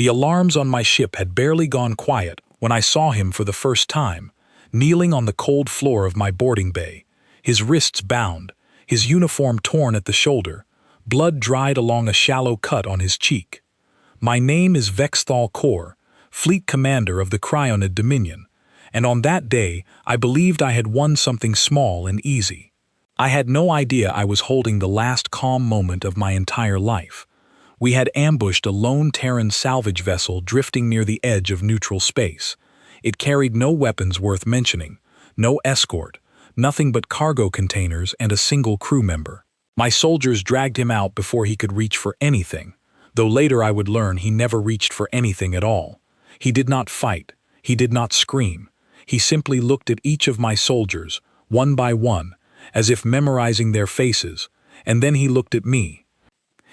The alarms on my ship had barely gone quiet when I saw him for the first time, kneeling on the cold floor of my boarding bay, his wrists bound, his uniform torn at the shoulder, blood dried along a shallow cut on his cheek. My name is Vexthal Kor, Fleet Commander of the Cryonid Dominion, and on that day I believed I had won something small and easy. I had no idea I was holding the last calm moment of my entire life. We had ambushed a lone Terran salvage vessel drifting near the edge of neutral space. It carried no weapons worth mentioning, no escort, nothing but cargo containers and a single crew member. My soldiers dragged him out before he could reach for anything, though later I would learn he never reached for anything at all. He did not fight, he did not scream. He simply looked at each of my soldiers, one by one, as if memorizing their faces, and then he looked at me.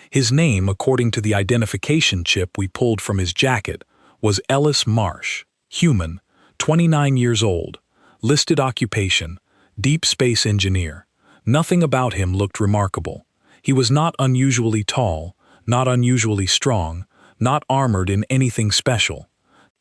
His name, according to the identification chip we pulled from his jacket, was Ellis Marsh, human, 29 years old, listed occupation, deep space engineer. Nothing about him looked remarkable. He was not unusually tall, not unusually strong, not armored in anything special.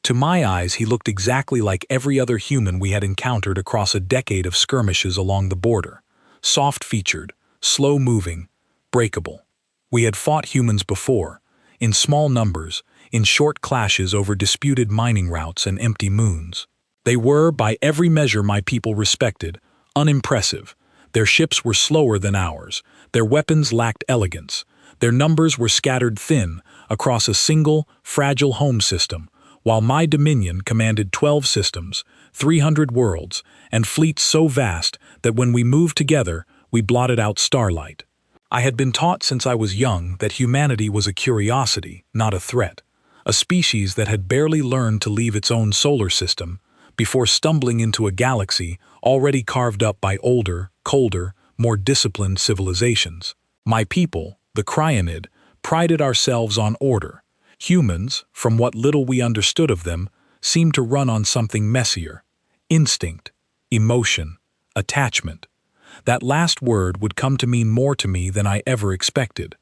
To my eyes, he looked exactly like every other human we had encountered across a decade of skirmishes along the border. Soft-featured, slow-moving, breakable. We had fought humans before, in small numbers, in short clashes over disputed mining routes and empty moons. They were, by every measure my people respected, unimpressive. Their ships were slower than ours. Their weapons lacked elegance. Their numbers were scattered thin across a single, fragile home system, while my dominion commanded 12 systems, 300 worlds, and fleets so vast that when we moved together, we blotted out starlight. I had been taught since I was young that humanity was a curiosity, not a threat, a species that had barely learned to leave its own solar system before stumbling into a galaxy already carved up by older, colder, more disciplined civilizations. My people, the Cryonid, prided ourselves on order. Humans, from what little we understood of them, seemed to run on something messier. Instinct, emotion, attachment. That last word would come to mean more to me than I ever expected.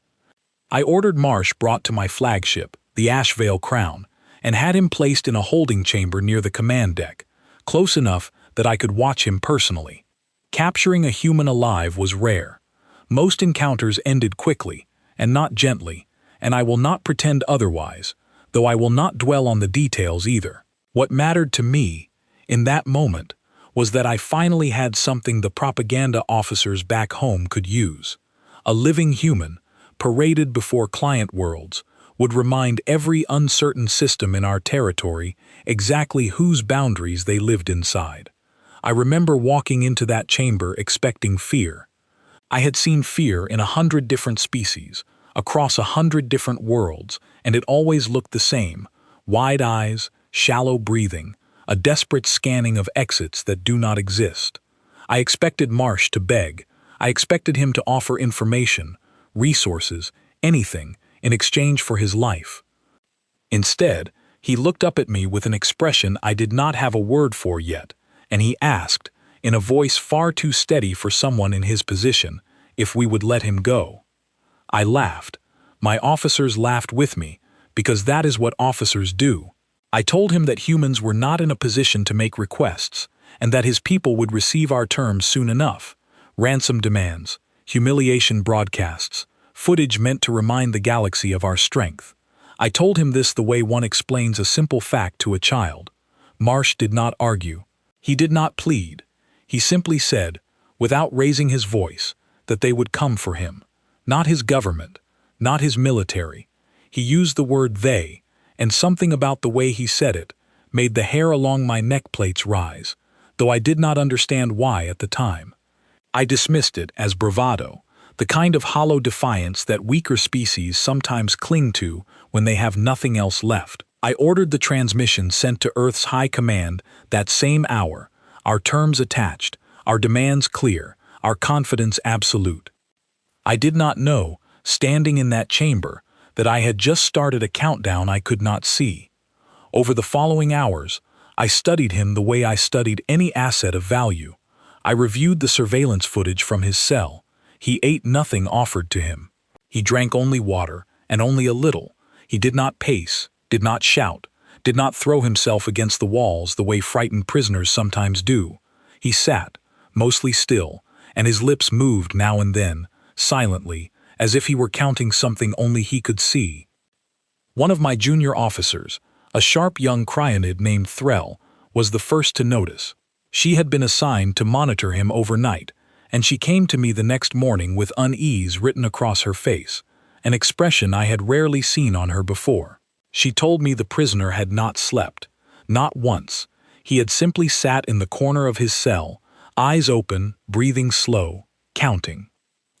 I ordered Marsh brought to my flagship, the Ashvale Crown, and had him placed in a holding chamber near the command deck, close enough that I could watch him personally. Capturing a human alive was rare. Most encounters ended quickly, and not gently, and I will not pretend otherwise, though I will not dwell on the details either. What mattered to me, in that moment, was that I finally had something the propaganda officers back home could use. A living human, paraded before client worlds, would remind every uncertain system in our territory exactly whose boundaries they lived inside. I remember walking into that chamber expecting fear. I had seen fear in 100 different species, across 100 different worlds, and it always looked the same: wide eyes, shallow breathing, a desperate scanning of exits that do not exist. I expected Marsh to beg. I expected him to offer information, resources, anything, in exchange for his life. Instead, he looked up at me with an expression I did not have a word for yet, and he asked, in a voice far too steady for someone in his position, if we would let him go. I laughed. My officers laughed with me, because that is what officers do. I told him that humans were not in a position to make requests, and that his people would receive our terms soon enough. Ransom demands, humiliation broadcasts, footage meant to remind the galaxy of our strength. I told him this the way one explains a simple fact to a child. Marsh did not argue. He did not plead. He simply said, without raising his voice, that they would come for him. Not his government, not his military. He used the word they, and something about the way he said it made the hair along my neck plates rise, though I did not understand why at the time. I dismissed it as bravado, the kind of hollow defiance that weaker species sometimes cling to when they have nothing else left. I ordered the transmission sent to Earth's High Command that same hour, our terms attached, our demands clear, our confidence absolute. I did not know, standing in that chamber, that I had just started a countdown I could not see. Over the following hours, I studied him the way I studied any asset of value. I reviewed the surveillance footage from his cell. He ate nothing offered to him. He drank only water, and only a little. He did not pace. did not shout, did not throw himself against the walls the way frightened prisoners sometimes do. He sat, mostly still, and his lips moved now and then, silently, as if he were counting something only he could see. One of my junior officers, a sharp young crionid named Threll, was the first to notice. She had been assigned to monitor him overnight, and she came to me the next morning with unease written across her face, an expression I had rarely seen on her before. She told me the prisoner had not slept, not once. He had simply sat in the corner of his cell, eyes open, breathing slow, counting.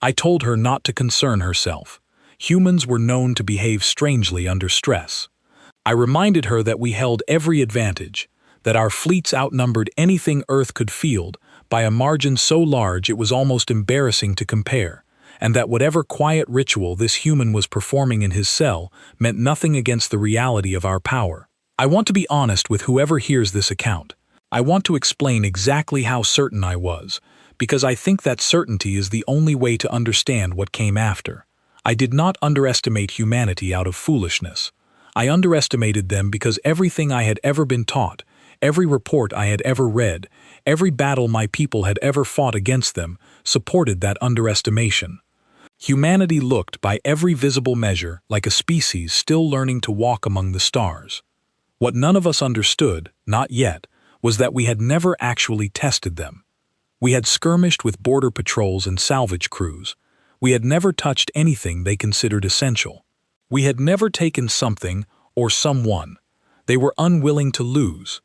I told her not to concern herself. Humans were known to behave strangely under stress. I reminded her that we held every advantage, that our fleets outnumbered anything Earth could field by a margin so large it was almost embarrassing to compare, and that whatever quiet ritual this human was performing in his cell meant nothing against the reality of our power. I want to be honest with whoever hears this account. I want to explain exactly how certain I was, because I think that certainty is the only way to understand what came after. I did not underestimate humanity out of foolishness. I underestimated them because everything I had ever been taught, every report I had ever read, every battle my people had ever fought against them, supported that underestimation. Humanity looked, by every visible measure, like a species still learning to walk among the stars. What none of us understood, not yet, was that we had never actually tested them. We had skirmished with border patrols and salvage crews. We had never touched anything they considered essential. We had never taken something or someone they were unwilling to lose.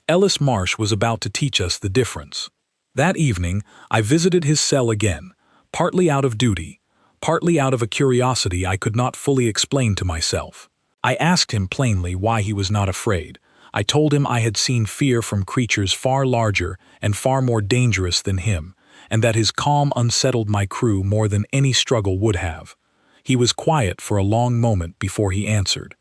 Ellis Marsh was about to teach us the difference. That evening, I visited his cell again, partly out of duty, partly out of a curiosity I could not fully explain to myself. I asked him plainly why he was not afraid. I told him I had seen fear from creatures far larger and far more dangerous than him, and that his calm unsettled my crew more than any struggle would have. He was quiet for a long moment before he answered.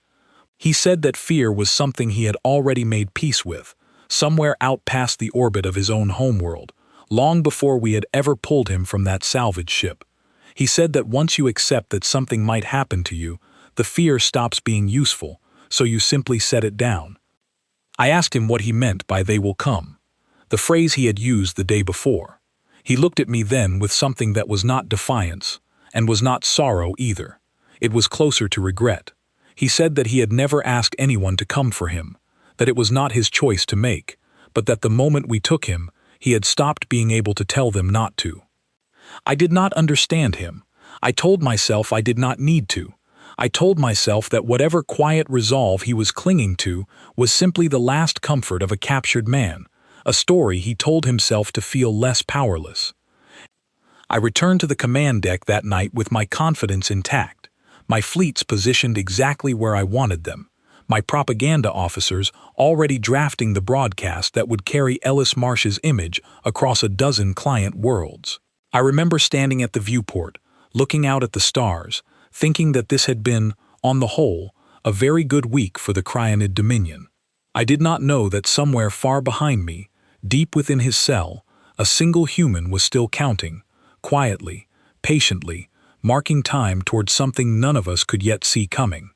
He said that fear was something he had already made peace with, somewhere out past the orbit of his own homeworld, long before we had ever pulled him from that salvage ship. He said that once you accept that something might happen to you, the fear stops being useful, so you simply set it down. I asked him what he meant by "they will come," the phrase he had used the day before. He looked at me then with something that was not defiance, and was not sorrow either. It was closer to regret. He said that he had never asked anyone to come for him, that it was not his choice to make, but that the moment we took him, he had stopped being able to tell them not to. I did not understand him. I told myself I did not need to. I told myself that whatever quiet resolve he was clinging to was simply the last comfort of a captured man, a story he told himself to feel less powerless. I returned to the command deck that night with my confidence intact, my fleets positioned exactly where I wanted them, my propaganda officers already drafting the broadcast that would carry Ellis Marsh's image across a dozen client worlds. I remember standing at the viewport, looking out at the stars, thinking that this had been, on the whole, a very good week for the Crionid Dominion. I did not know that somewhere far behind me, deep within his cell, a single human was still counting, quietly, patiently, marking time towards something none of us could yet see coming.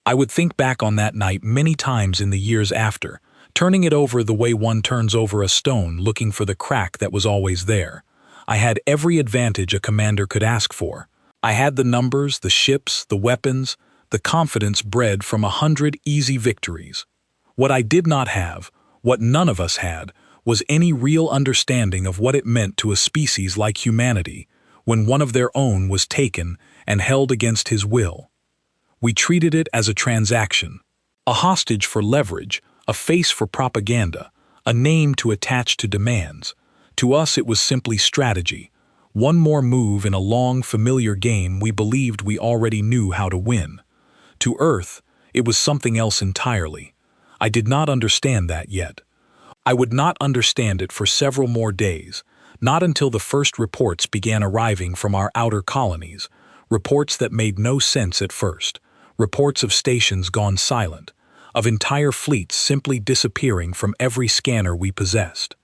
I would think back on that night many times in the years after, turning it over the way one turns over a stone looking for the crack that was always there. I had every advantage a commander could ask for. I had the numbers, the ships, the weapons, the confidence bred from 100 easy victories. What I did not have, what none of us had, was any real understanding of what it meant to a species like humanity when one of their own was taken and held against his will. We treated it as a transaction, a hostage for leverage, a face for propaganda, a name to attach to demands. To us it was simply strategy, one more move in a long, familiar game we believed we already knew how to win. To Earth, it was something else entirely. I did not understand that yet. I would not understand it for several more days, not until the first reports began arriving from our outer colonies, reports that made no sense at first, reports of stations gone silent, of entire fleets simply disappearing from every scanner we possessed.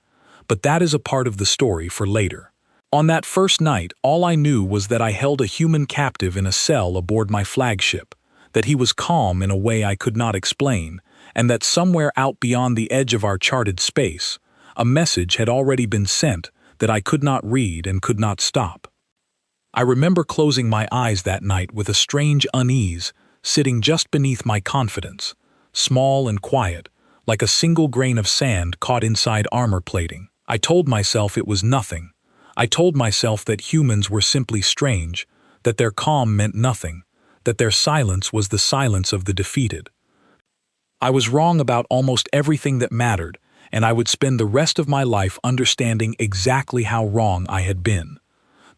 But that is a part of the story for later. On that first night, all I knew was that I held a human captive in a cell aboard my flagship, that he was calm in a way I could not explain, and that somewhere out beyond the edge of our charted space, a message had already been sent that I could not read and could not stop. I remember closing my eyes that night with a strange unease, sitting just beneath my confidence, small and quiet, like a single grain of sand caught inside armor plating. I told myself it was nothing. I told myself that humans were simply strange, that their calm meant nothing, that their silence was the silence of the defeated. I was wrong about almost everything that mattered, and I would spend the rest of my life understanding exactly how wrong I had been.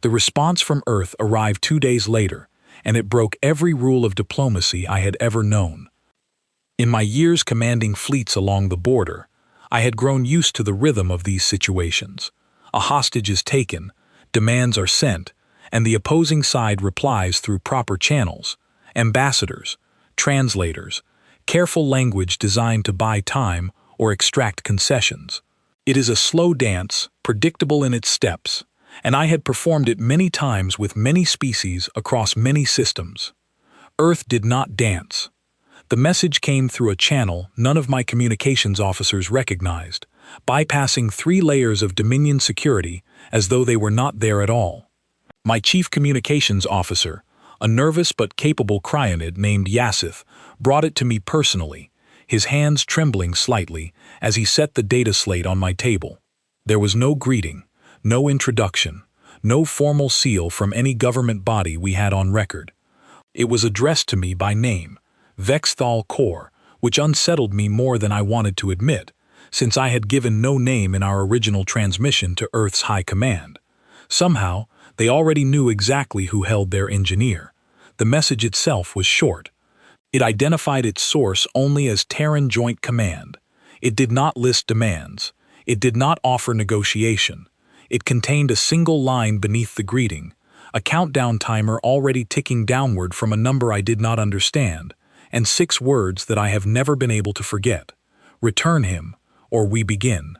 The response from Earth arrived 2 days later, and it broke every rule of diplomacy I had ever known. In my years commanding fleets along the border, I had grown used to the rhythm of these situations. A hostage is taken, demands are sent, and the opposing side replies through proper channels, ambassadors, translators, careful language designed to buy time or extract concessions. It is a slow dance, predictable in its steps, and I had performed it many times with many species across many systems. Earth did not dance. The message came through a channel none of my communications officers recognized, bypassing 3 layers of Dominion security as though they were not there at all. My chief communications officer, a nervous but capable crionid named Yassith, brought it to me personally, his hands trembling slightly as he set the data slate on my table. There was no greeting, no introduction, no formal seal from any government body we had on record. It was addressed to me by name, Vexthal Kor, which unsettled me more than I wanted to admit, since I had given no name in our original transmission to Earth's High Command. Somehow, they already knew exactly who held their engineer. The message itself was short. It identified its source only as Terran Joint Command. It did not list demands. It did not offer negotiation. It contained a single line beneath the greeting, a countdown timer already ticking downward from a number I did not understand, and 6 words that I have never been able to forget. Return him, or we begin.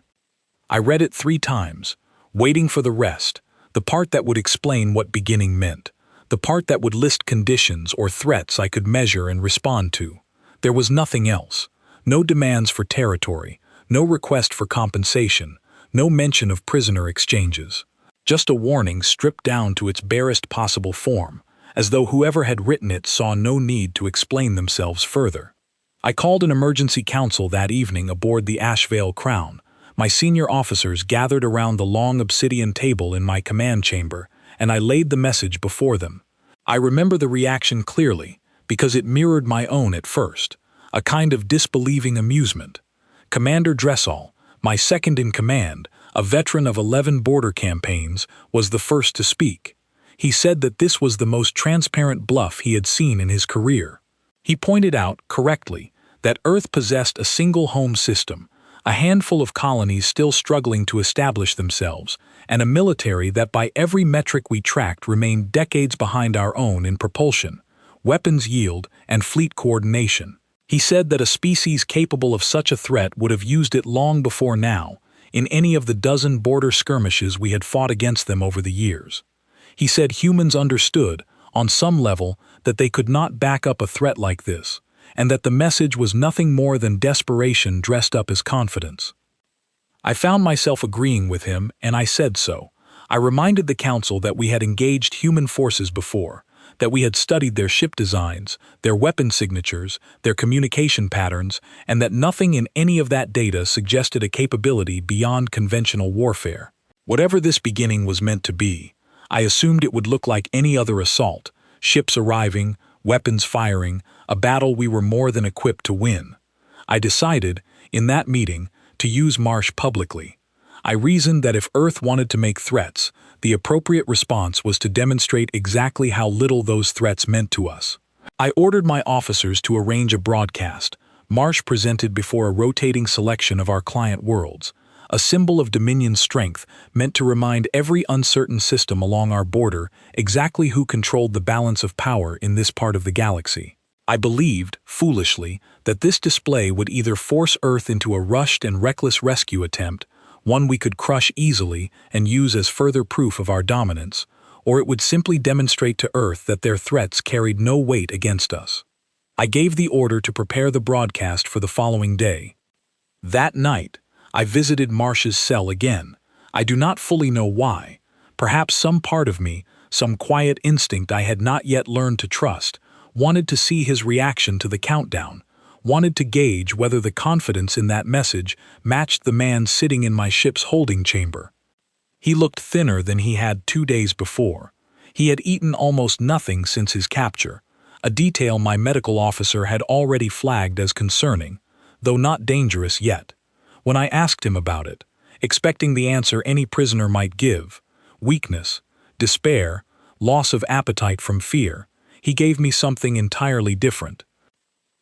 I read it 3 times, waiting for the rest, the part that would explain what beginning meant, the part that would list conditions or threats I could measure and respond to. There was nothing else. No demands for territory, no request for compensation, no mention of prisoner exchanges. Just a warning stripped down to its barest possible form, as though whoever had written it saw no need to explain themselves further. I called an emergency council that evening aboard the Ashvale Crown. My senior officers gathered around the long obsidian table in my command chamber, and I laid the message before them. I remember the reaction clearly, because it mirrored my own at first, a kind of disbelieving amusement. Commander Dressall, my second in command, a veteran of 11 border campaigns, was the first to speak. He said that this was the most transparent bluff he had seen in his career. He pointed out, correctly, that Earth possessed a single home system, a handful of colonies still struggling to establish themselves, and a military that by every metric we tracked remained decades behind our own in propulsion, weapons yield, and fleet coordination. He said that a species capable of such a threat would have used it long before now, in any of the dozen border skirmishes we had fought against them over the years. He said humans understood, on some level, that they could not back up a threat like this, and that the message was nothing more than desperation dressed up as confidence. I found myself agreeing with him, and I said so. I reminded the council that we had engaged human forces before, that we had studied their ship designs, their weapon signatures, their communication patterns, and that nothing in any of that data suggested a capability beyond conventional warfare. Whatever this beginning was meant to be, I assumed it would look like any other assault, ships arriving, weapons firing, a battle we were more than equipped to win. I decided, in that meeting, to use Marsh publicly. I reasoned that if Earth wanted to make threats, the appropriate response was to demonstrate exactly how little those threats meant to us. I ordered my officers to arrange a broadcast. Marsh presented before a rotating selection of our client worlds, a symbol of Dominion's strength meant to remind every uncertain system along our border exactly who controlled the balance of power in this part of the galaxy. I believed, foolishly, that this display would either force Earth into a rushed and reckless rescue attempt, one we could crush easily and use as further proof of our dominance, or it would simply demonstrate to Earth that their threats carried no weight against us. I gave the order to prepare the broadcast for the following day. That night, I visited Marsh's cell again. I do not fully know why. Perhaps some part of me, some quiet instinct I had not yet learned to trust, wanted to see his reaction to the countdown, wanted to gauge whether the confidence in that message matched the man sitting in my ship's holding chamber. He looked thinner than he had 2 days before. He had eaten almost nothing since his capture, a detail my medical officer had already flagged as concerning, though not dangerous yet. When I asked him about it, expecting the answer any prisoner might give, weakness, despair, loss of appetite from fear, he gave me something entirely different.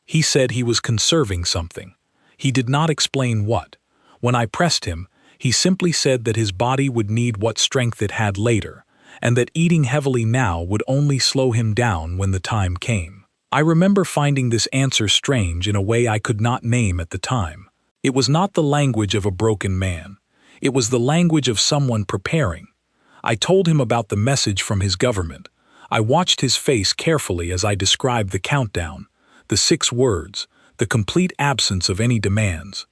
He said he was conserving something. He did not explain what. When I pressed him, he simply said that his body would need what strength it had later, and that eating heavily now would only slow him down when the time came. I remember finding this answer strange in a way I could not name at the time. It was not the language of a broken man. It was the language of someone preparing. I told him about the message from his government. I watched his face carefully as I described the countdown, the 6 words, the complete absence of any demands.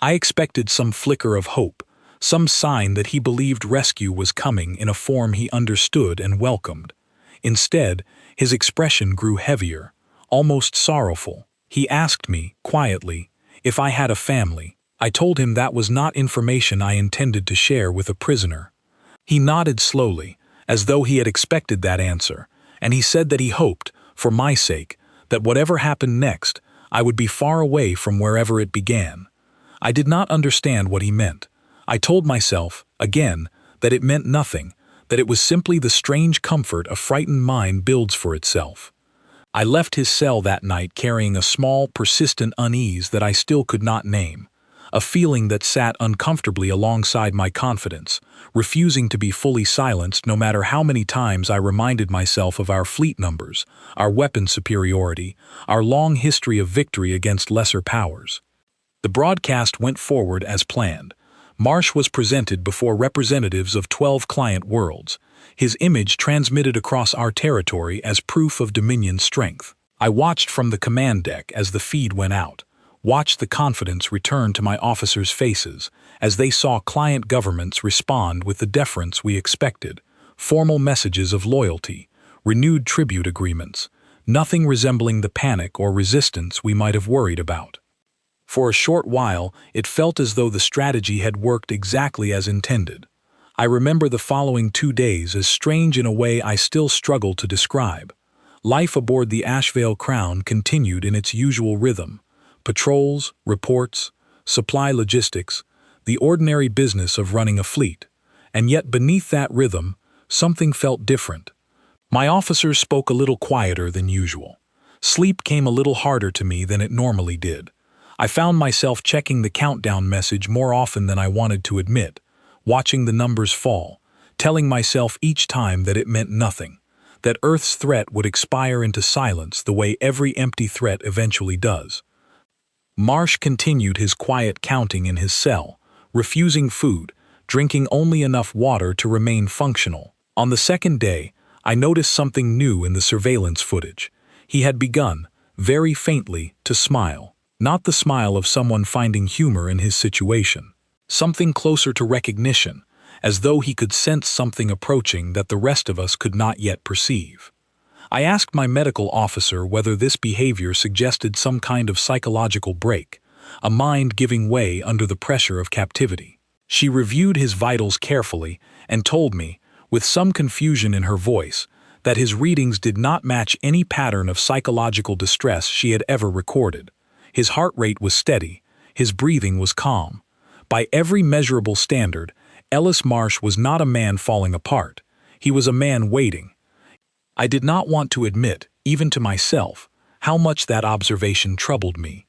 I expected some flicker of hope, some sign that he believed rescue was coming in a form he understood and welcomed. Instead, his expression grew heavier, almost sorrowful. He asked me, quietly, if I had a family. I told him that was not information I intended to share with a prisoner. He nodded slowly, as though he had expected that answer, and he said that he hoped, for my sake, that whatever happened next, I would be far away from wherever it began. I did not understand what he meant. I told myself, again, that it meant nothing, that it was simply the strange comfort a frightened mind builds for itself. I left his cell that night carrying a small, persistent unease that I still could not name, a feeling that sat uncomfortably alongside my confidence, refusing to be fully silenced no matter how many times I reminded myself of our fleet numbers, our weapon superiority, our long history of victory against lesser powers. The broadcast went forward as planned. Marsh was presented before representatives of 12 client worlds, his image transmitted across our territory as proof of Dominion's strength. I watched from the command deck as the feed went out, watched the confidence return to my officers' faces as they saw client governments respond with the deference we expected, formal messages of loyalty, renewed tribute agreements, nothing resembling the panic or resistance we might have worried about. For a short while, it felt as though the strategy had worked exactly as intended. I remember the following 2 days as strange in a way I still struggle to describe. Life aboard the Ashvale Crown continued in its usual rhythm. Patrols, reports, supply logistics, the ordinary business of running a fleet. And yet beneath that rhythm, something felt different. My officers spoke a little quieter than usual. Sleep came a little harder to me than it normally did. I found myself checking the countdown message more often than I wanted to admit, watching the numbers fall, telling myself each time that it meant nothing, that Earth's threat would expire into silence the way every empty threat eventually does. Marsh continued his quiet counting in his cell, refusing food, drinking only enough water to remain functional. On the second day, I noticed something new in the surveillance footage. He had begun, very faintly, to smile. Not the smile of someone finding humor in his situation. Something closer to recognition, as though he could sense something approaching that the rest of us could not yet perceive. I asked my medical officer whether this behavior suggested some kind of psychological break, a mind giving way under the pressure of captivity. She reviewed his vitals carefully and told me, with some confusion in her voice, that his readings did not match any pattern of psychological distress she had ever recorded. His heart rate was steady, his breathing was calm. By every measurable standard, Ellis Marsh was not a man falling apart. He was a man waiting. I did not want to admit, even to myself, how much that observation troubled me.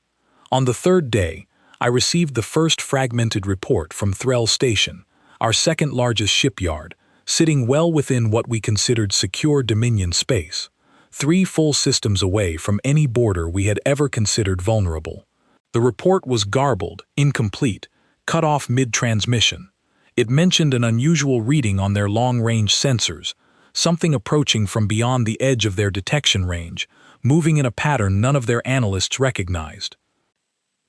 On the 3rd day, I received the first fragmented report from Threll Station, our second largest shipyard, sitting well within what we considered secure Dominion space. 3 full systems away from any border we had ever considered vulnerable. The report was garbled, incomplete, cut off mid-transmission. It mentioned an unusual reading on their long-range sensors, something approaching from beyond the edge of their detection range, moving in a pattern none of their analysts recognized.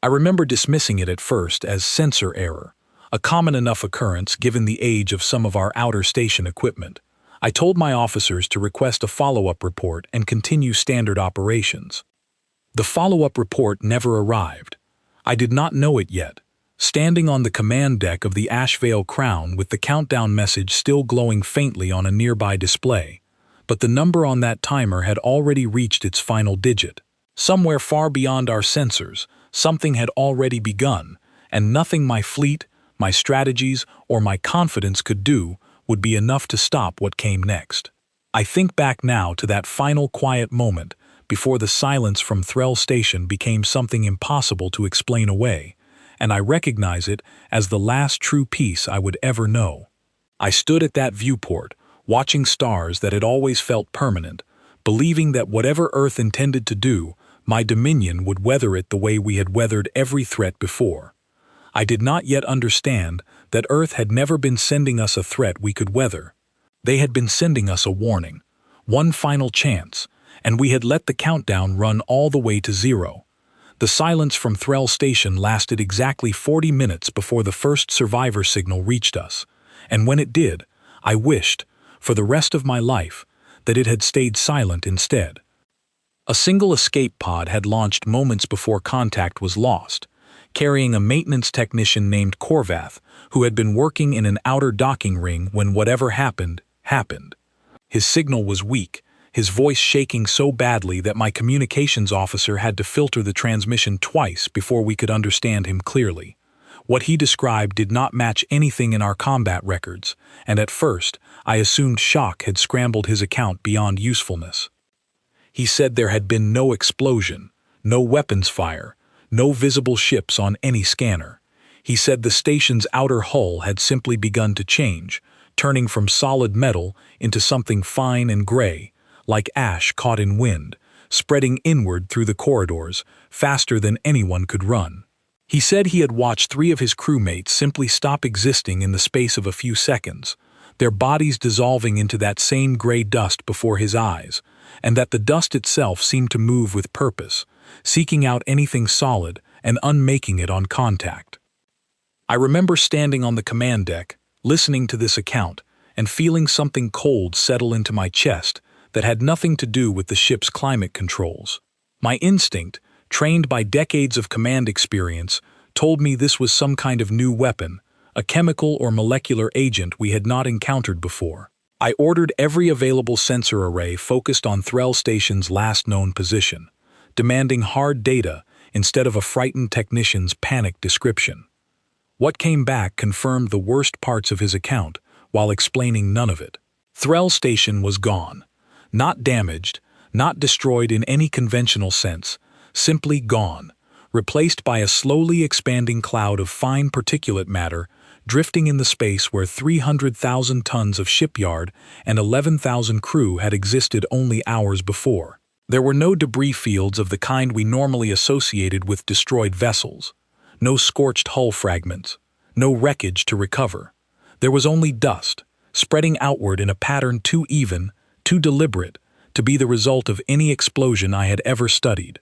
I remember dismissing it at first as sensor error, a common enough occurrence given the age of some of our outer station equipment. I told my officers to request a follow-up report and continue standard operations. The follow-up report never arrived. I did not know it yet, standing on the command deck of the Ashvale Crown with the countdown message still glowing faintly on a nearby display, but the number on that timer had already reached its final digit. Somewhere far beyond our sensors, something had already begun, and nothing my fleet, my strategies, or my confidence could do would be enough to stop what came next. I think back now to that final quiet moment before the silence from Threll Station became something impossible to explain away, and I recognize it as the last true peace I would ever know. I stood at that viewport, watching stars that had always felt permanent, believing that whatever Earth intended to do, my dominion would weather it the way we had weathered every threat before. I did not yet understand that Earth had never been sending us a threat we could weather. They had been sending us a warning, one final chance, and we had let the countdown run all the way to zero. The silence from Threll Station lasted exactly 40 minutes before the first survivor signal reached us, and when it did, I wished, for the rest of my life, that it had stayed silent instead. A single escape pod had launched moments before contact was lost, carrying a maintenance technician named Korvath, who had been working in an outer docking ring when whatever happened, happened. His signal was weak, his voice shaking so badly that my communications officer had to filter the transmission twice before we could understand him clearly. What he described did not match anything in our combat records, and at first, I assumed shock had scrambled his account beyond usefulness. He said there had been no explosion, no weapons fire, no visible ships on any scanner. He said the station's outer hull had simply begun to change, turning from solid metal into something fine and gray, like ash caught in wind, spreading inward through the corridors, faster than anyone could run. He said he had watched 3 of his crewmates simply stop existing in the space of a few seconds, their bodies dissolving into that same gray dust before his eyes, and that the dust itself seemed to move with purpose, seeking out anything solid and unmaking it on contact. I remember standing on the command deck, listening to this account, and feeling something cold settle into my chest that had nothing to do with the ship's climate controls. My instinct, trained by decades of command experience, told me this was some kind of new weapon, a chemical or molecular agent we had not encountered before. I ordered every available sensor array focused on Threll Station's last known position, demanding hard data instead of a frightened technician's panicked description. What came back confirmed the worst parts of his account, while explaining none of it. Threll Station was gone. Not damaged, not destroyed in any conventional sense, simply gone, replaced by a slowly expanding cloud of fine particulate matter drifting in the space where 300,000 tons of shipyard and 11,000 crew had existed only hours before. There were no debris fields of the kind we normally associated with destroyed vessels, no scorched hull fragments, no wreckage to recover. There was only dust, spreading outward in a pattern too even, too deliberate, to be the result of any explosion I had ever studied.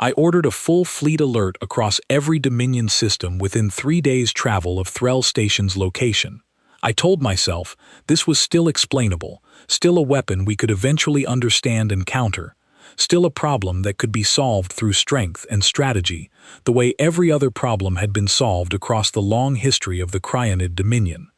I ordered a full fleet alert across every Dominion system within 3 days' travel of Threll Station's location. I told myself this was still explainable, still a weapon we could eventually understand and counter, still a problem that could be solved through strength and strategy, the way every other problem had been solved across the long history of the Cryanid Dominion.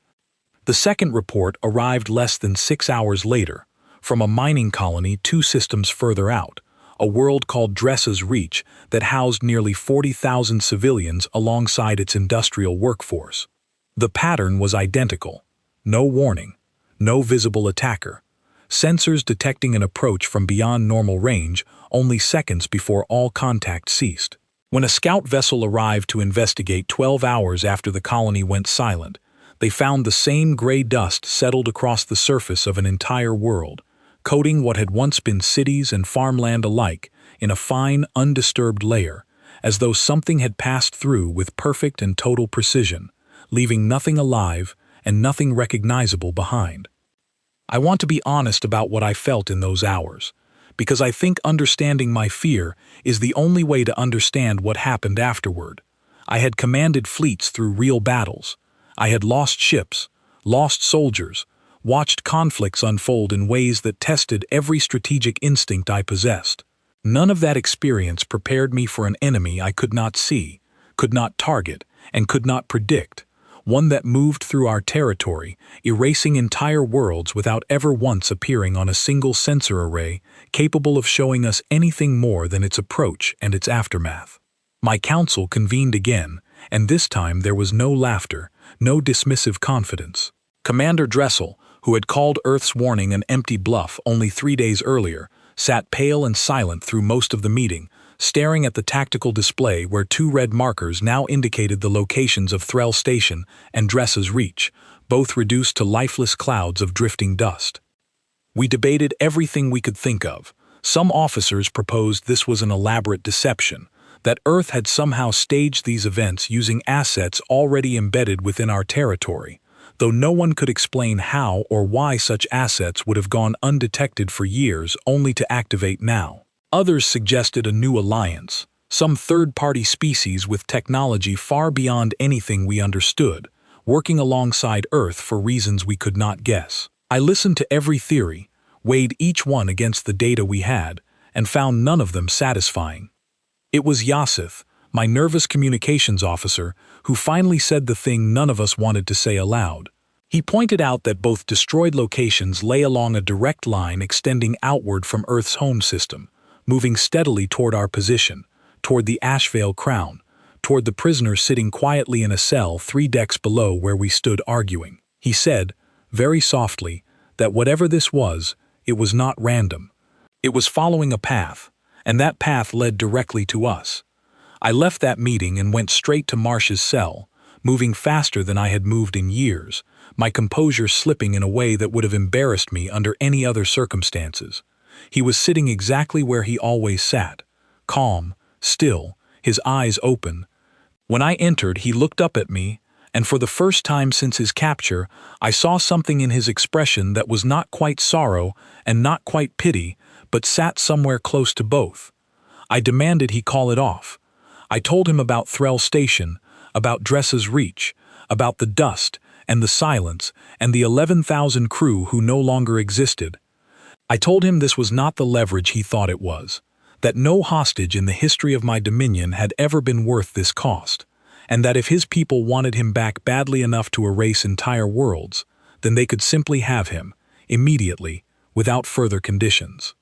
The second report arrived less than 6 hours later, from a mining colony 2 systems further out, a world called Dressa's Reach that housed nearly 40,000 civilians alongside its industrial workforce. The pattern was identical. No warning, no visible attacker. Sensors detecting an approach from beyond normal range only seconds before all contact ceased. When a scout vessel arrived to investigate 12 hours after the colony went silent, they found the same gray dust settled across the surface of an entire world, coating what had once been cities and farmland alike in a fine, undisturbed layer, as though something had passed through with perfect and total precision, leaving nothing alive and nothing recognizable behind. I want to be honest about what I felt in those hours, because I think understanding my fear is the only way to understand what happened afterward. I had commanded fleets through real battles. I had lost ships, lost soldiers, watched conflicts unfold in ways that tested every strategic instinct I possessed. None of that experience prepared me for an enemy I could not see, could not target, and could not predict, one that moved through our territory, erasing entire worlds without ever once appearing on a single sensor array capable of showing us anything more than its approach and its aftermath. My council convened again, and this time there was no laughter, no dismissive confidence. Commander Dressel, who had called Earth's warning an empty bluff only 3 days earlier, sat pale and silent through most of the meeting, staring at the tactical display where 2 red markers now indicated the locations of Threll Station and Dress's Reach, both reduced to lifeless clouds of drifting dust. We debated everything we could think of. Some officers proposed this was an elaborate deception, that Earth had somehow staged these events using assets already embedded within our territory, though no one could explain how or why such assets would have gone undetected for years only to activate now. Others suggested a new alliance, some third-party species with technology far beyond anything we understood, working alongside Earth for reasons we could not guess. I listened to every theory, weighed each one against the data we had, and found none of them satisfying. It was Yasith, my nervous communications officer, who finally said the thing none of us wanted to say aloud. He pointed out that both destroyed locations lay along a direct line extending outward from Earth's home system, moving steadily toward our position, toward the Ashvale Crown, toward the prisoner sitting quietly in a cell 3 decks below where we stood arguing. He said, very softly, that whatever this was, it was not random. It was following a path, and that path led directly to us. I left that meeting and went straight to Marsh's cell, moving faster than I had moved in years, my composure slipping in a way that would have embarrassed me under any other circumstances. He was sitting exactly where he always sat, calm, still, his eyes open. When I entered, he looked up at me, and for the first time since his capture, I saw something in his expression that was not quite sorrow and not quite pity, but sat somewhere close to both. I demanded he call it off. I told him about Threll Station, about Dress's Reach, about the dust and the silence and the 11,000 crew who no longer existed. I told him this was not the leverage he thought it was, that no hostage in the history of my dominion had ever been worth this cost, and that if his people wanted him back badly enough to erase entire worlds, then they could simply have him, immediately, without further conditions.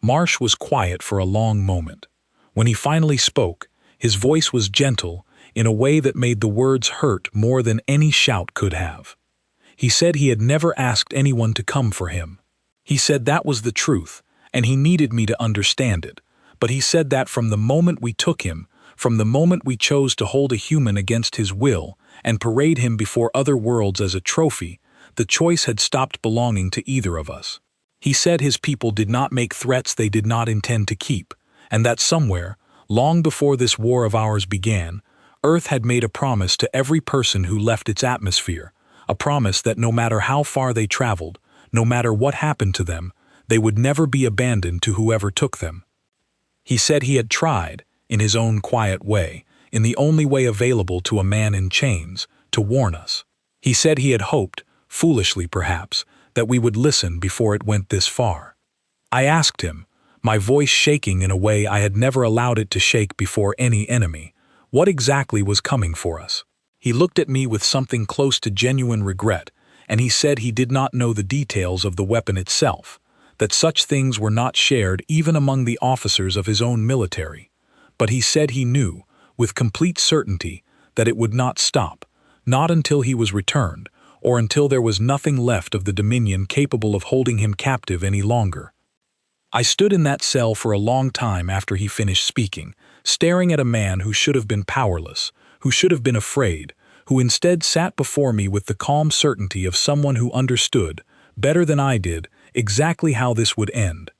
Marsh was quiet for a long moment. When he finally spoke, his voice was gentle in a way that made the words hurt more than any shout could have. He said he had never asked anyone to come for him. He said that was the truth, and he needed me to understand it, but he said that from the moment we took him, from the moment we chose to hold a human against his will and parade him before other worlds as a trophy, the choice had stopped belonging to either of us. He said his people did not make threats they did not intend to keep, and that somewhere, long before this war of ours began, Earth had made a promise to every person who left its atmosphere, a promise that no matter how far they traveled, no matter what happened to them, they would never be abandoned to whoever took them. He said he had tried, in his own quiet way, in the only way available to a man in chains, to warn us. He said he had hoped, foolishly perhaps, that we would listen before it went this far. I asked him, my voice shaking in a way I had never allowed it to shake before any enemy, what exactly was coming for us. He looked at me with something close to genuine regret, and he said he did not know the details of the weapon itself, that such things were not shared even among the officers of his own military. But he said he knew, with complete certainty, that it would not stop, not until he was returned, or until there was nothing left of the Dominion capable of holding him captive any longer. I stood in that cell for a long time after he finished speaking, staring at a man who should have been powerless, who should have been afraid, who instead sat before me with the calm certainty of someone who understood, better than I did, exactly how this would end.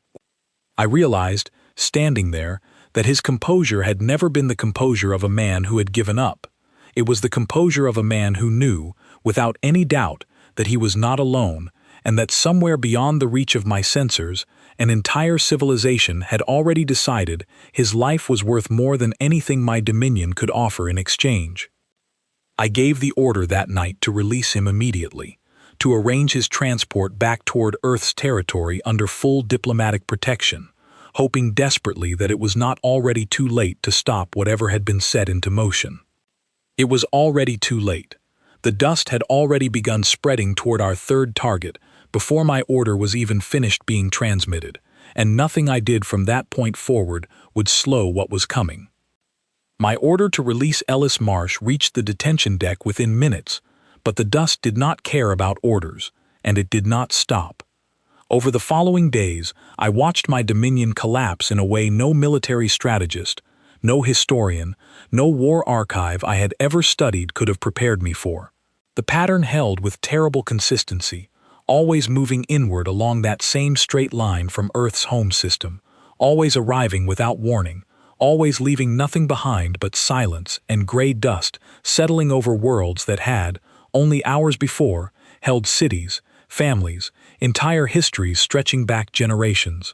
I realized, standing there, that his composure had never been the composure of a man who had given up. It was the composure of a man who knew, without any doubt, that he was not alone, and that somewhere beyond the reach of my sensors, An entire civilization had already decided his life was worth more than anything my dominion could offer in exchange. I gave the order that night to release him immediately, to arrange his transport back toward Earth's territory under full diplomatic protection, hoping desperately that it was not already too late to stop whatever had been set into motion. It was already too late. The dust had already begun spreading toward our third target before my order was even finished being transmitted, and nothing I did from that point forward would slow what was coming. My order to release Ellis Marsh reached the detention deck within minutes, but the dust did not care about orders, and it did not stop. Over the following days, I watched my dominion collapse in a way no military strategist, no historian, no war archive I had ever studied could have prepared me for. The pattern held with terrible consistency, always moving inward along that same straight line from Earth's home system, always arriving without warning, always leaving nothing behind but silence and gray dust settling over worlds that had, only hours before, held cities, families, entire histories stretching back generations.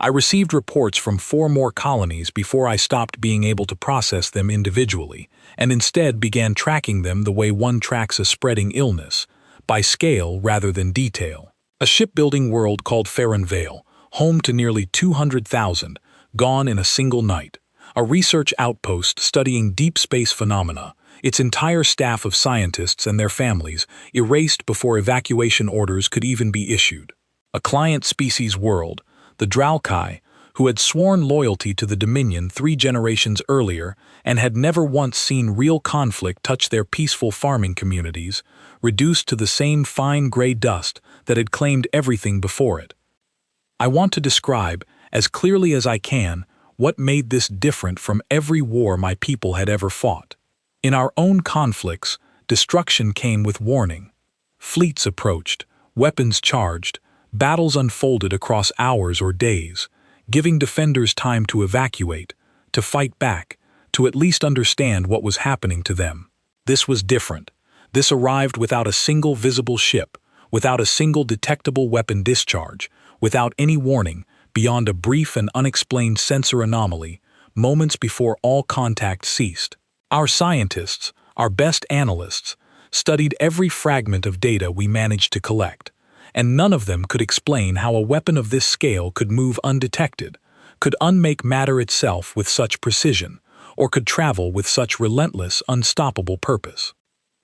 I received reports from 4 more colonies before I stopped being able to process them individually, and instead began tracking them the way one tracks a spreading illness, by scale rather than detail. A shipbuilding world called Farron Vale, home to nearly 200,000, gone in a single night. A research outpost studying deep space phenomena, its entire staff of scientists and their families erased before evacuation orders could even be issued. A client species world, the Dralkai, who had sworn loyalty to the Dominion 3 generations earlier and had never once seen real conflict touch their peaceful farming communities, reduced to the same fine gray dust that had claimed everything before it. I want to describe, as clearly as I can, what made this different from every war my people had ever fought. In our own conflicts, destruction came with warning. Fleets approached, weapons charged, battles unfolded across hours or days, giving defenders time to evacuate, to fight back, to at least understand what was happening to them. This was different. This arrived without a single visible ship, without a single detectable weapon discharge, without any warning, beyond a brief and unexplained sensor anomaly, moments before all contact ceased. Our scientists, our best analysts, studied every fragment of data we managed to collect, and none of them could explain how a weapon of this scale could move undetected, could unmake matter itself with such precision, or could travel with such relentless, unstoppable purpose.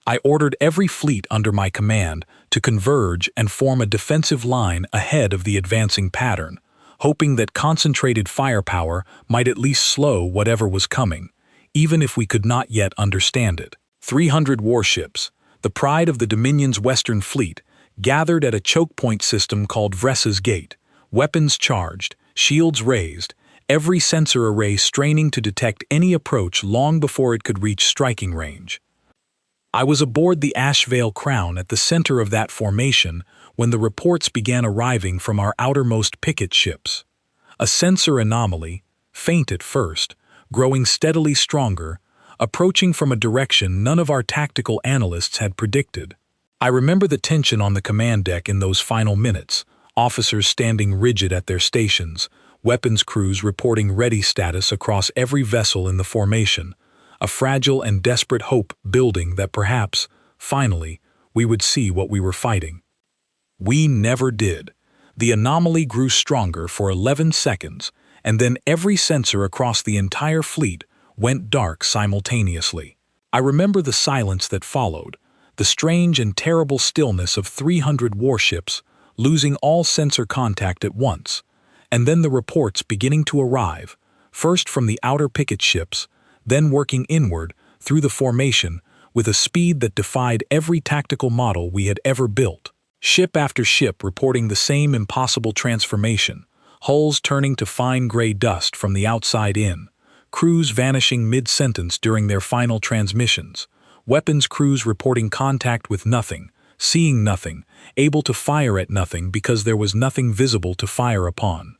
I ordered every fleet under my command to converge and form a defensive line ahead of the advancing pattern, hoping that concentrated firepower might at least slow whatever was coming, even if we could not yet understand it. 300 warships, the pride of the Dominion's Western Fleet, gathered at a choke point system called Vressa's Gate, weapons charged, shields raised, every sensor array straining to detect any approach long before it could reach striking range. I was aboard the Ashvale Crown at the center of that formation when the reports began arriving from our outermost picket ships. A sensor anomaly, faint at first, growing steadily stronger, approaching from a direction none of our tactical analysts had predicted. I remember the tension on the command deck in those final minutes, officers standing rigid at their stations, weapons crews reporting ready status across every vessel in the formation, a fragile and desperate hope building that perhaps, finally, we would see what we were fighting. We never did. The anomaly grew stronger for 11 seconds, and then every sensor across the entire fleet went dark simultaneously. I remember the silence that followed, the strange and terrible stillness of 300 warships losing all sensor contact at once, and then the reports beginning to arrive, first from the outer picket ships, then working inward through the formation with a speed that defied every tactical model we had ever built. Ship after ship reporting the same impossible transformation, hulls turning to fine gray dust from the outside in, crews vanishing mid-sentence during their final transmissions, weapons crews reporting contact with nothing, seeing nothing, able to fire at nothing because there was nothing visible to fire upon.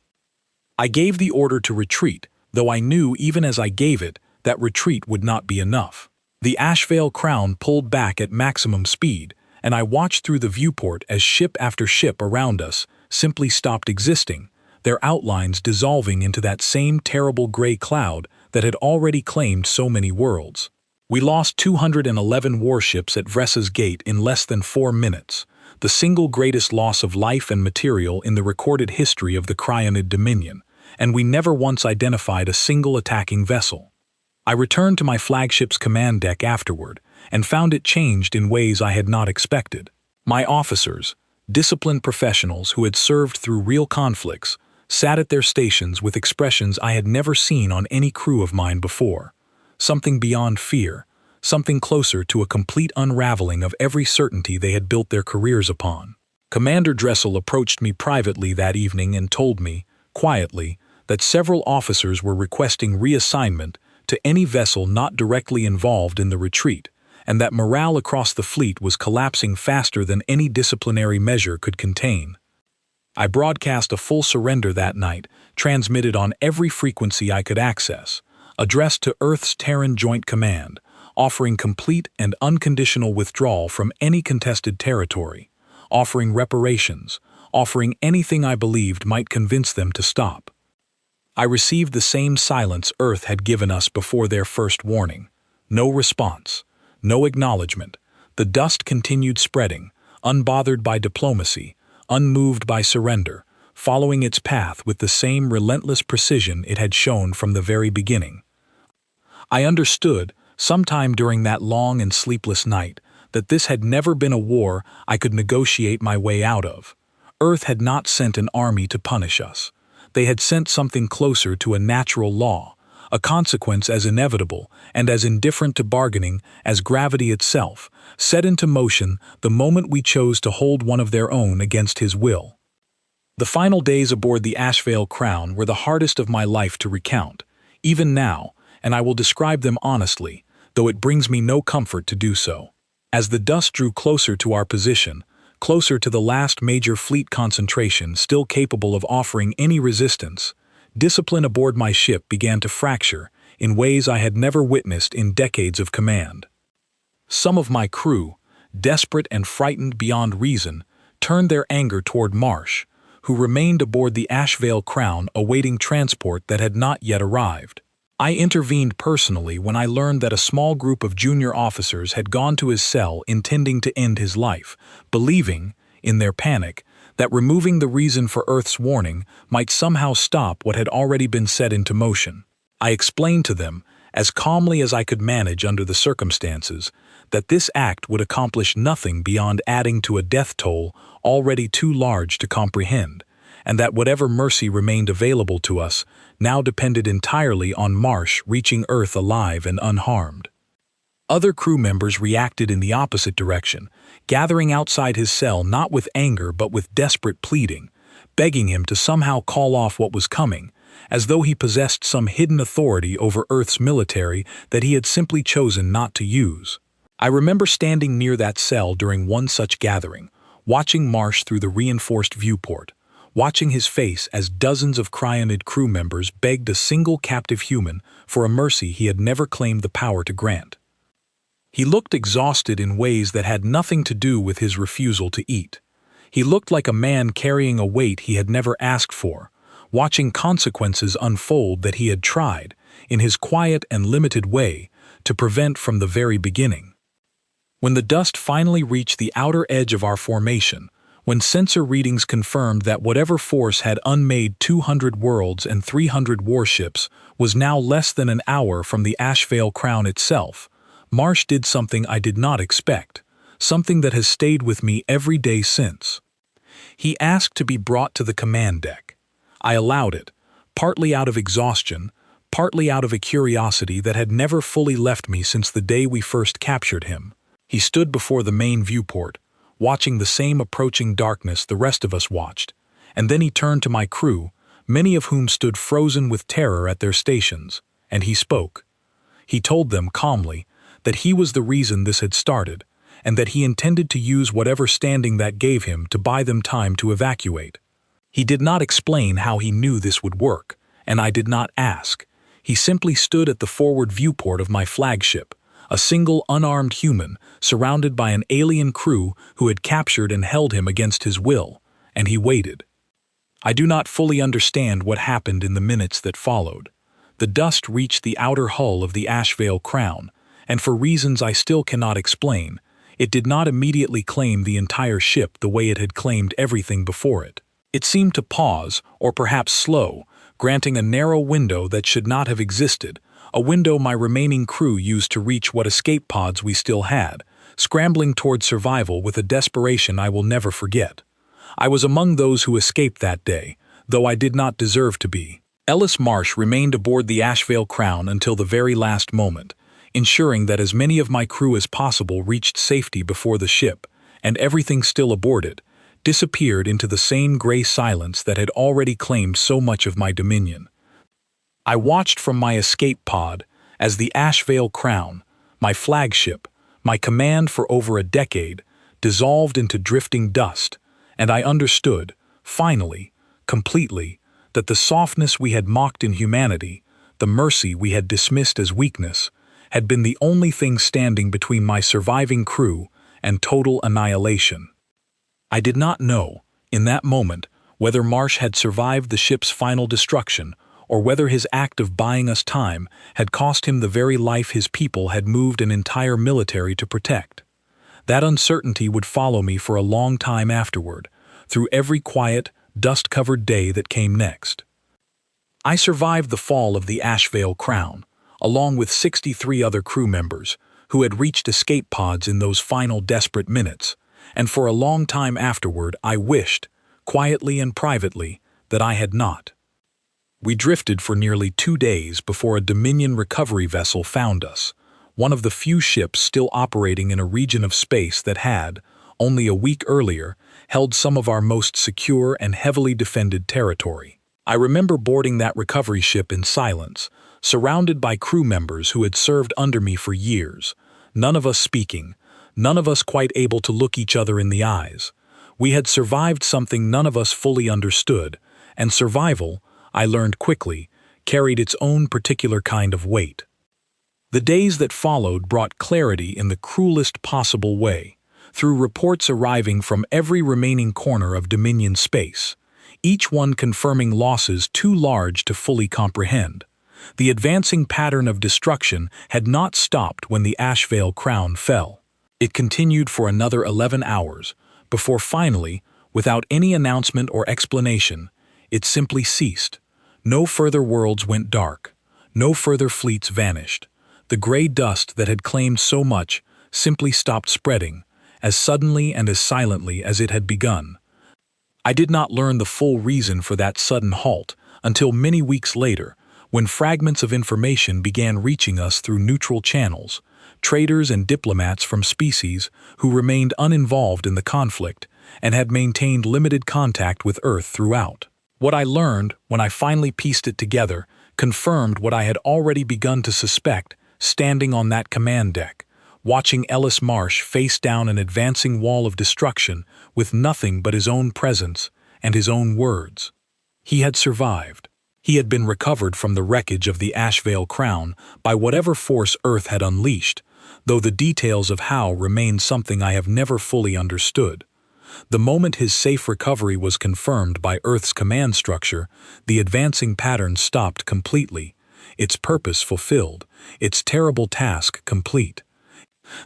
I gave the order to retreat, though I knew even as I gave it that retreat would not be enough. The Ashvale Crown pulled back at maximum speed, and I watched through the viewport as ship after ship around us simply stopped existing, their outlines dissolving into that same terrible gray cloud that had already claimed so many worlds. We lost 211 warships at Vressa's gate in less than 4 minutes, the single greatest loss of life and material in the recorded history of the Crionid Dominion, and we never once identified a single attacking vessel. I returned to my flagship's command deck afterward, and found it changed in ways I had not expected. My officers, disciplined professionals who had served through real conflicts, sat at their stations with expressions I had never seen on any crew of mine before. Something beyond fear, something closer to a complete unraveling of every certainty they had built their careers upon. Commander Dressel approached me privately that evening and told me, quietly, that several officers were requesting reassignment to any vessel not directly involved in the retreat, and that morale across the fleet was collapsing faster than any disciplinary measure could contain. I broadcast a full surrender that night, transmitted on every frequency I could access, addressed to Earth's Terran Joint Command, offering complete and unconditional withdrawal from any contested territory, offering reparations, offering anything I believed might convince them to stop. I received the same silence Earth had given us before their first warning. No response, no acknowledgement. The dust continued spreading, unbothered by diplomacy, unmoved by surrender, following its path with the same relentless precision it had shown from the very beginning. I understood, sometime during that long and sleepless night, that this had never been a war I could negotiate my way out of. Earth had not sent an army to punish us. They had sent something closer to a natural law, a consequence as inevitable and as indifferent to bargaining as gravity itself, set into motion the moment we chose to hold one of their own against his will. The final days aboard the Ashvale Crown were the hardest of my life to recount, even now, and I will describe them honestly, though it brings me no comfort to do so. As the dust drew closer to our position, closer to the last major fleet concentration still capable of offering any resistance, discipline aboard my ship began to fracture in ways I had never witnessed in decades of command. Some of my crew, desperate and frightened beyond reason, turned their anger toward Marsh, who remained aboard the Ashvale Crown awaiting transport that had not yet arrived. I intervened personally when I learned that a small group of junior officers had gone to his cell intending to end his life, believing, in their panic, that removing the reason for Earth's warning might somehow stop what had already been set into motion. I explained to them, as calmly as I could manage under the circumstances, that this act would accomplish nothing beyond adding to a death toll already too large to comprehend, and that whatever mercy remained available to us now depended entirely on Marsh reaching Earth alive and unharmed. Other crew members reacted in the opposite direction, gathering outside his cell not with anger but with desperate pleading, begging him to somehow call off what was coming, as though he possessed some hidden authority over Earth's military that he had simply chosen not to use. I remember standing near that cell during one such gathering, watching Marsh through the reinforced viewport, watching his face as dozens of Crionid crew members begged a single captive human for a mercy he had never claimed the power to grant. He looked exhausted in ways that had nothing to do with his refusal to eat. He looked like a man carrying a weight he had never asked for, watching consequences unfold that he had tried, in his quiet and limited way, to prevent from the very beginning. When the dust finally reached the outer edge of our formation, when sensor readings confirmed that whatever force had unmade 200 worlds and 300 warships was now less than an hour from the Ashvale Crown itself, Marsh did something I did not expect, something that has stayed with me every day since. He asked to be brought to the command deck. I allowed it, partly out of exhaustion, partly out of a curiosity that had never fully left me since the day we first captured him. He stood before the main viewport, watching the same approaching darkness the rest of us watched, and then he turned to my crew, many of whom stood frozen with terror at their stations, and he spoke. He told them calmly that he was the reason this had started, and that he intended to use whatever standing that gave him to buy them time to evacuate. He did not explain how he knew this would work, and I did not ask. He simply stood at the forward viewport of my flagship, a single unarmed human surrounded by an alien crew who had captured and held him against his will, and he waited. I do not fully understand what happened in the minutes that followed. The dust reached the outer hull of the Ashvale Crown, and for reasons I still cannot explain, it did not immediately claim the entire ship the way it had claimed everything before it. It seemed to pause, or perhaps slow, granting a narrow window that should not have existed, a window my remaining crew used to reach what escape pods we still had, scrambling toward survival with a desperation I will never forget. I was among those who escaped that day, though I did not deserve to be. Ellis Marsh remained aboard the Ashvale Crown until the very last moment, ensuring that as many of my crew as possible reached safety before the ship, and everything still aborted, disappeared into the same gray silence that had already claimed so much of my dominion. I watched from my escape pod as the Ashvale Crown, my flagship, my command for over a decade, dissolved into drifting dust, and I understood, finally, completely, that the softness we had mocked in humanity, the mercy we had dismissed as weakness, had been the only thing standing between my surviving crew and total annihilation. I did not know, in that moment, whether Marsh had survived the ship's final destruction or whether his act of buying us time had cost him the very life his people had moved an entire military to protect. That uncertainty would follow me for a long time afterward, through every quiet, dust-covered day that came next. I survived the fall of the Ashvale Crown, along with 63 other crew members who had reached escape pods in those final desperate minutes, and for a long time afterward I wished, quietly and privately, that I had not. We drifted for nearly 2 days before a Dominion recovery vessel found us, one of the few ships still operating in a region of space that had, only a week earlier, held some of our most secure and heavily defended territory. I remember boarding that recovery ship in silence, surrounded by crew members who had served under me for years, none of us speaking, none of us quite able to look each other in the eyes. We had survived something none of us fully understood, and survival, I learned quickly, carried its own particular kind of weight. The days that followed brought clarity in the cruelest possible way, through reports arriving from every remaining corner of Dominion space, each one confirming losses too large to fully comprehend. The advancing pattern of destruction had not stopped when the Ashvale Crown fell. It continued for another 11 hours, before finally, without any announcement or explanation, it simply ceased. No further worlds went dark. No further fleets vanished. The gray dust that had claimed so much simply stopped spreading, as suddenly and as silently as it had begun. I did not learn the full reason for that sudden halt until many weeks later, when fragments of information began reaching us through neutral channels, traders and diplomats from species who remained uninvolved in the conflict and had maintained limited contact with Earth throughout. What I learned, when I finally pieced it together, confirmed what I had already begun to suspect, standing on that command deck, watching Ellis Marsh face down an advancing wall of destruction with nothing but his own presence and his own words. He had survived. He had been recovered from the wreckage of the Ashvale Crown by whatever force Earth had unleashed, though the details of how remain something I have never fully understood. The moment his safe recovery was confirmed by Earth's command structure, the advancing pattern stopped completely, its purpose fulfilled, its terrible task complete.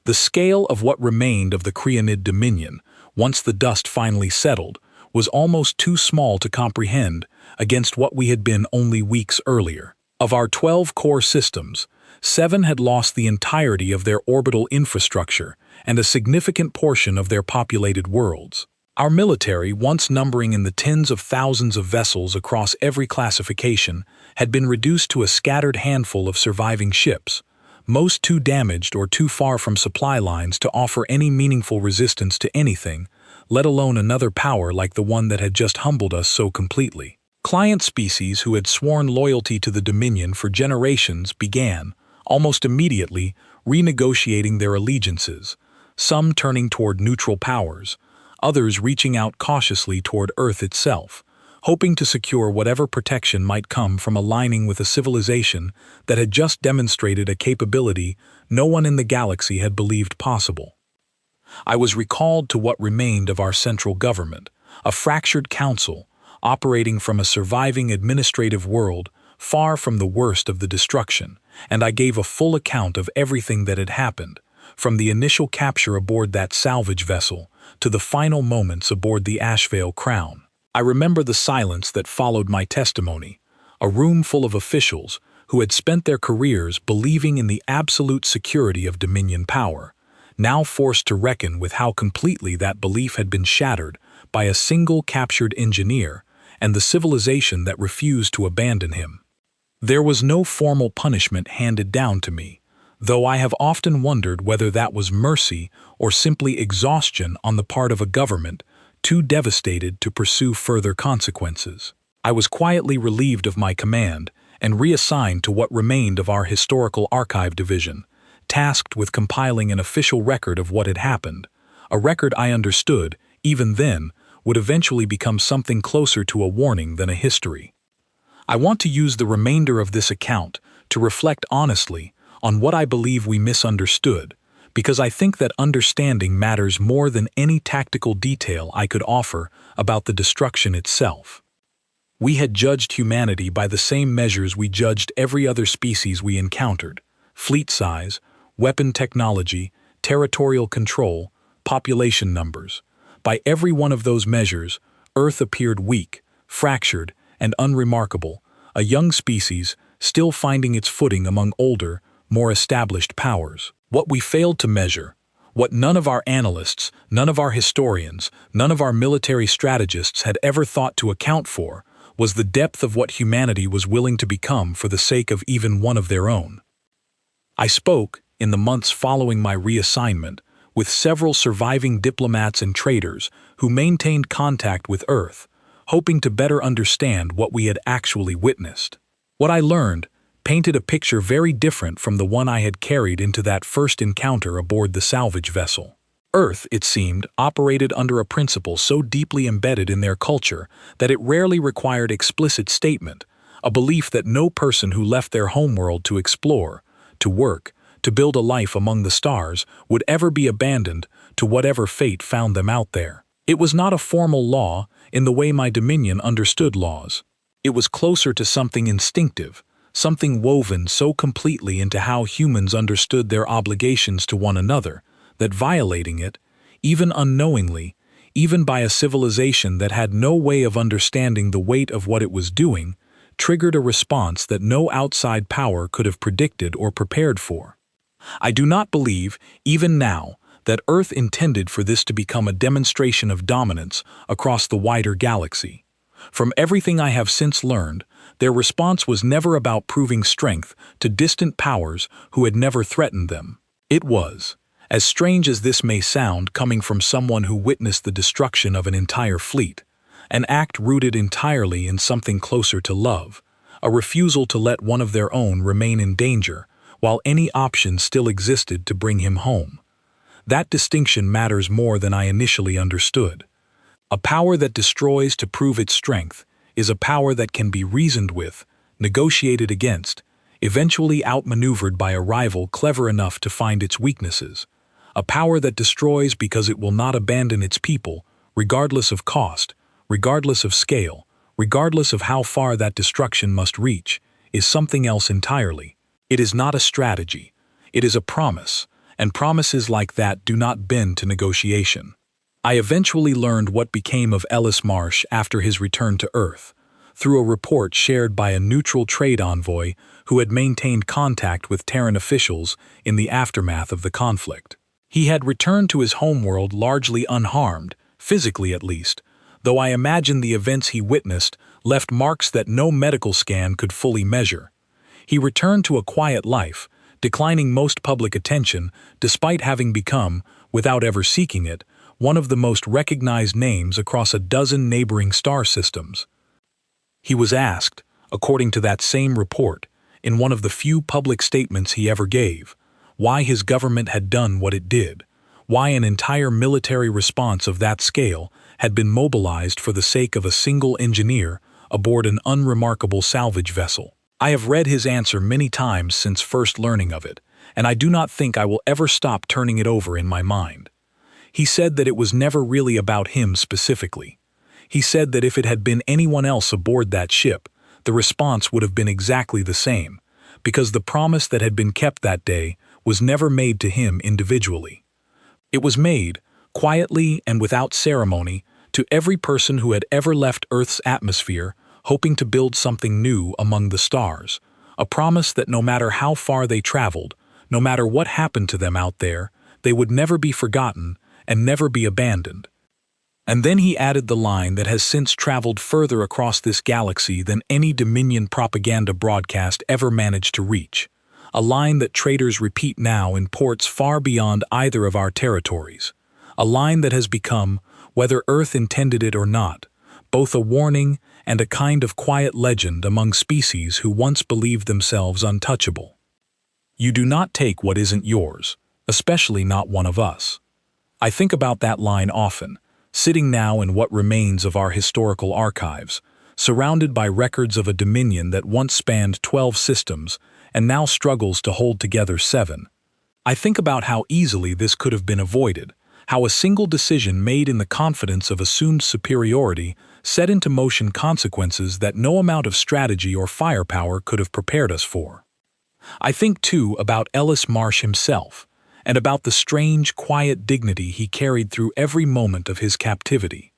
The scale of what remained of the Creonid Dominion, once the dust finally settled, was almost too small to comprehend against what we had been only weeks earlier. Of our 12 core systems, 7 had lost the entirety of their orbital infrastructure and a significant portion of their populated worlds. Our military, once numbering in the tens of thousands of vessels across every classification, had been reduced to a scattered handful of surviving ships, most too damaged or too far from supply lines to offer any meaningful resistance to anything, let alone another power like the one that had just humbled us so completely. Client species who had sworn loyalty to the Dominion for generations began, almost immediately, renegotiating their allegiances, some turning toward neutral powers, others reaching out cautiously toward Earth itself, hoping to secure whatever protection might come from aligning with a civilization that had just demonstrated a capability no one in the galaxy had believed possible. I was recalled to what remained of our central government, a fractured council, operating from a surviving administrative world far from the worst of the destruction, and I gave a full account of everything that had happened, from the initial capture aboard that salvage vessel to the final moments aboard the Ashvale Crown. I remember the silence that followed my testimony, a room full of officials who had spent their careers believing in the absolute security of Dominion power, now forced to reckon with how completely that belief had been shattered by a single captured engineer and the civilization that refused to abandon him. There was no formal punishment handed down to me, though I have often wondered whether that was mercy or simply exhaustion on the part of a government too devastated to pursue further consequences. I was quietly relieved of my command and reassigned to what remained of our historical archive division, tasked with compiling an official record of what had happened, a record I understood, even then, would eventually become something closer to a warning than a history. I want to use the remainder of this account to reflect honestly on what I believe we misunderstood, because I think that understanding matters more than any tactical detail I could offer about the destruction itself. We had judged humanity by the same measures we judged every other species we encountered: fleet size, weapon technology, territorial control, population numbers. By every one of those measures, Earth appeared weak, fractured, and unremarkable, a young species still finding its footing among older, more established powers. What we failed to measure, what none of our analysts, none of our historians, none of our military strategists had ever thought to account for, was the depth of what humanity was willing to become for the sake of even one of their own. I spoke, in the months following my reassignment, with several surviving diplomats and traders who maintained contact with Earth, hoping to better understand what we had actually witnessed. What I learned painted a picture very different from the one I had carried into that first encounter aboard the salvage vessel. Earth, it seemed, operated under a principle so deeply embedded in their culture that it rarely required explicit statement, a belief that no person who left their homeworld to explore, to work, to build a life among the stars would ever be abandoned to whatever fate found them out there. It was not a formal law in the way my Dominion understood laws. It was closer to something instinctive, something woven so completely into how humans understood their obligations to one another, that violating it, even unknowingly, even by a civilization that had no way of understanding the weight of what it was doing, triggered a response that no outside power could have predicted or prepared for. I do not believe, even now, that Earth intended for this to become a demonstration of dominance across the wider galaxy. From everything I have since learned, their response was never about proving strength to distant powers who had never threatened them. It was, as strange as this may sound coming from someone who witnessed the destruction of an entire fleet, an act rooted entirely in something closer to love, a refusal to let one of their own remain in danger while any option still existed to bring him home. That distinction matters more than I initially understood. A power that destroys to prove its strength is a power that can be reasoned with, negotiated against, eventually outmaneuvered by a rival clever enough to find its weaknesses. A power that destroys because it will not abandon its people, regardless of cost, regardless of scale, regardless of how far that destruction must reach, is something else entirely. It is not a strategy. It is a promise, and promises like that do not bend to negotiation. I eventually learned what became of Ellis Marsh after his return to Earth, through a report shared by a neutral trade envoy who had maintained contact with Terran officials in the aftermath of the conflict. He had returned to his homeworld largely unharmed, physically at least, though I imagine the events he witnessed left marks that no medical scan could fully measure. He returned to a quiet life, declining most public attention despite having become, without ever seeking it, one of the most recognized names across a dozen neighboring star systems. He was asked, according to that same report, in one of the few public statements he ever gave, why his government had done what it did, why an entire military response of that scale had been mobilized for the sake of a single engineer aboard an unremarkable salvage vessel. I have read his answer many times since first learning of it, and I do not think I will ever stop turning it over in my mind. He said that it was never really about him specifically. He said that if it had been anyone else aboard that ship, the response would have been exactly the same, because the promise that had been kept that day was never made to him individually. It was made, quietly and without ceremony, to every person who had ever left Earth's atmosphere, hoping to build something new among the stars, a promise that no matter how far they traveled, no matter what happened to them out there, they would never be forgotten and never be abandoned. And then he added the line that has since traveled further across this galaxy than any Dominion propaganda broadcast ever managed to reach, a line that traders repeat now in ports far beyond either of our territories, a line that has become, whether Earth intended it or not, both a warning and a kind of quiet legend among species who once believed themselves untouchable. You do not take what isn't yours, especially not one of us. I think about that line often, sitting now in what remains of our historical archives, surrounded by records of a dominion that once spanned 12 systems and now struggles to hold together 7. I think about how easily this could have been avoided, how a single decision made in the confidence of assumed superiority set into motion consequences that no amount of strategy or firepower could have prepared us for. I think, too, about Ellis Marsh himself, and about the strange, quiet dignity he carried through every moment of his captivity.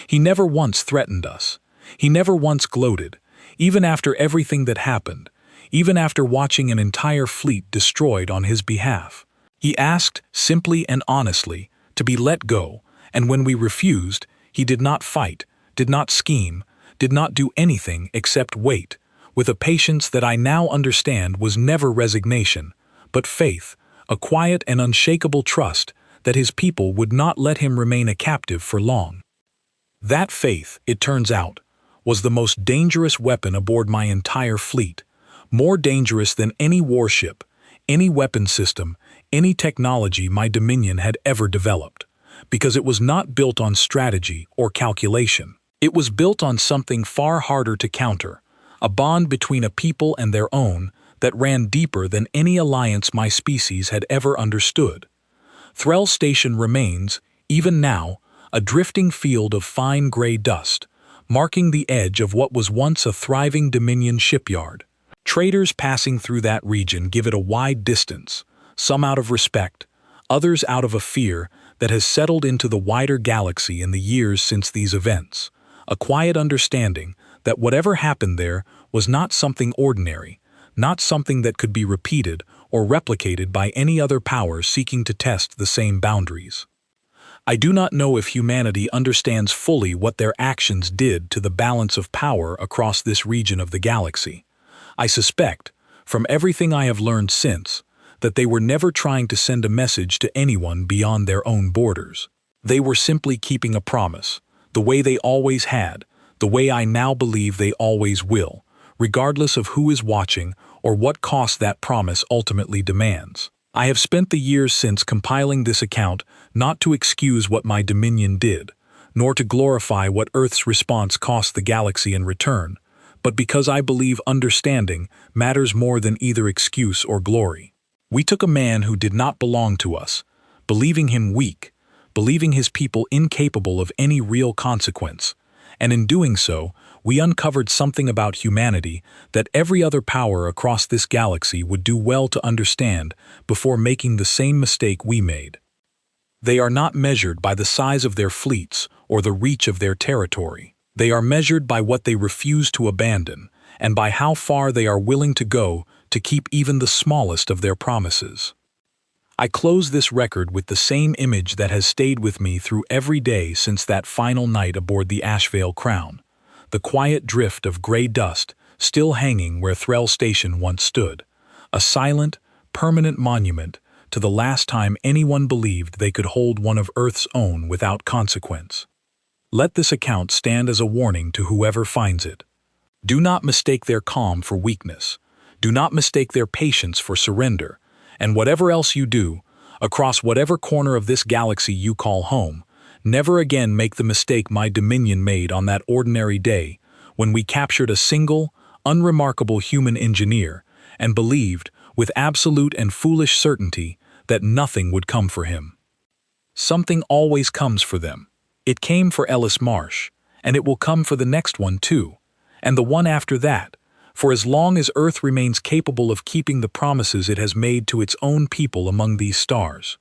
He never once threatened us. He never once gloated, even after everything that happened, even after watching an entire fleet destroyed on his behalf. He asked, simply and honestly, to be let go, and when we refused, he did not fight, did not scheme, did not do anything except wait, with a patience that I now understand was never resignation, but faith, a quiet and unshakable trust that his people would not let him remain a captive for long. That faith, it turns out, was the most dangerous weapon aboard my entire fleet, more dangerous than any warship, any weapon system, any technology my Dominion had ever developed, because it was not built on strategy or calculation. It was built on something far harder to counter, a bond between a people and their own that ran deeper than any alliance my species had ever understood. Threll Station remains, even now, a drifting field of fine gray dust, marking the edge of what was once a thriving Dominion shipyard. Traders passing through that region give it a wide distance, some out of respect, others out of a fear that has settled into the wider galaxy in the years since these events, a quiet understanding that whatever happened there was not something ordinary, not something that could be repeated or replicated by any other power seeking to test the same boundaries. I do not know if humanity understands fully what their actions did to the balance of power across this region of the galaxy. I suspect, from everything I have learned since, that they were never trying to send a message to anyone beyond their own borders. They were simply keeping a promise, the way they always had, the way I now believe they always will, regardless of who is watching or what cost that promise ultimately demands. I have spent the years since compiling this account not to excuse what my Dominion did, nor to glorify what Earth's response cost the galaxy in return, but because I believe understanding matters more than either excuse or glory. We took a man who did not belong to us, believing him weak, believing his people incapable of any real consequence, and in doing so, we uncovered something about humanity that every other power across this galaxy would do well to understand before making the same mistake we made. They are not measured by the size of their fleets or the reach of their territory. They are measured by what they refuse to abandon and by how far they are willing to go to keep even the smallest of their promises. I close this record with the same image that has stayed with me through every day since that final night aboard the Ashvale Crown, the quiet drift of gray dust still hanging where Threll Station once stood, a silent, permanent monument to the last time anyone believed they could hold one of Earth's own without consequence. Let this account stand as a warning to whoever finds it. Do not mistake their calm for weakness. Do not mistake their patience for surrender. And whatever else you do, across whatever corner of this galaxy you call home, never again make the mistake my Dominion made on that ordinary day when we captured a single, unremarkable human engineer and believed, with absolute and foolish certainty, that nothing would come for him. Something always comes for them. It came for Ellis Marsh, and it will come for the next one too, and the one after that, for as long as Earth remains capable of keeping the promises it has made to its own people among these stars.